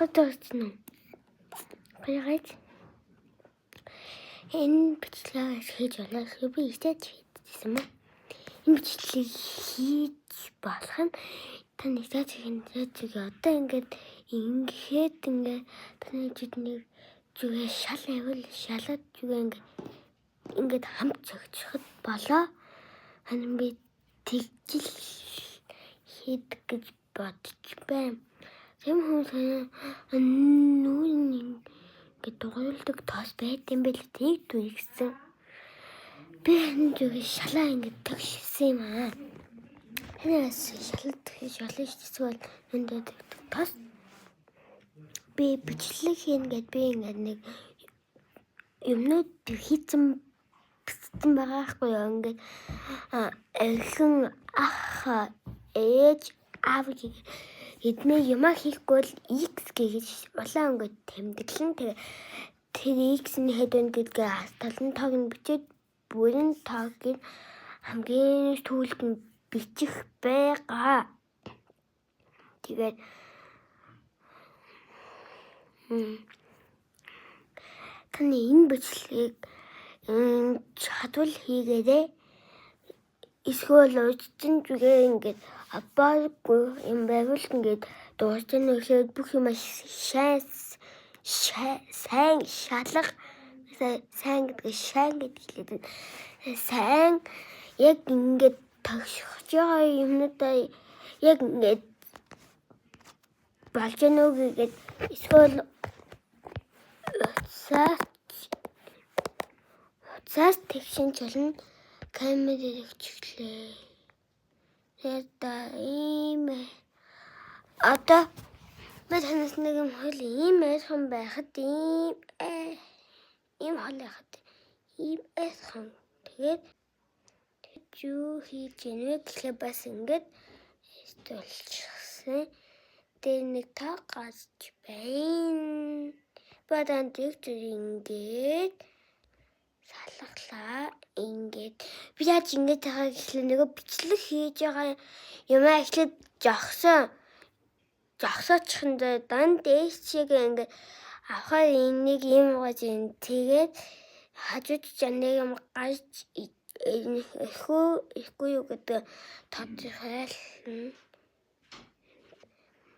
Готовно. Понимаете? Энэ бичлэг хийж болох би ихтэй хийсэн юм. Энэ бичлэг хийж болох нь таны зэжиг одоо ингээд таны жиднийг зүгээр шал авал шалаад зүгээр ингээд хамт зогсоход болоо. Харин би тэгжил хийдэг гэж бодож байна. Тэм хүн нүүн ингээд дугуйлдаг тоос байт юм бэл тийг түгсэн. Би энэ зүгээр шалаа ингээд төгссөн юм аа. Хэнээс шалаад хийж болно шүү дээ. Эсвэл энэ тоос би бичлэг хийн гэд би ингээд нэг юмнууд хийцэн байгаа хгүй юу ингээд элхэн ах ээж аав эдний юмаа хийхгүй л X гэж улаан өнгөд тэмдэглэн тэр X-ний хэд вэ гэдгээ талын тоог нь бичээд бүрэн тоог хамгийн сүүлд нь бичих байгаа. Тэгээд таны энэ бичлэгийг чадвал хийгээрэй. Эсвэл уучин зүгээр ингээд абаагүй юм байвал ингээд дуурчин өглөөд бүх юм сайн шалах сайн гэдэг шайн гэдэг хэлээд сайн яг ингээд тогшиж байгаа юмнуудаа яг ингээд болж гэнэ үү гэгээд эсвэл уцаас тэгшин чулна камерыг чиглээ. Ийм одоо мэд ханаас нэг юм хөл ийм айхан байхад ийм хол яхад ийм айхан тэгээд юу хийж ийнэ гэхээ бас ингээд столчихсан. Тэр нэг таа гацж байна. Бадан тэгтэр ингээд салглаа ингээд би яаж ингэж байгаа гэхлээр нөгөө бичлэг хийж байгаа юм эхлээд жогсоочихонд дан дээшээ ингээд авахаар энийг юм гооч ин тэгээд хажууд нэг юм гарч ихгүй юу гэдэг тодорхойлно.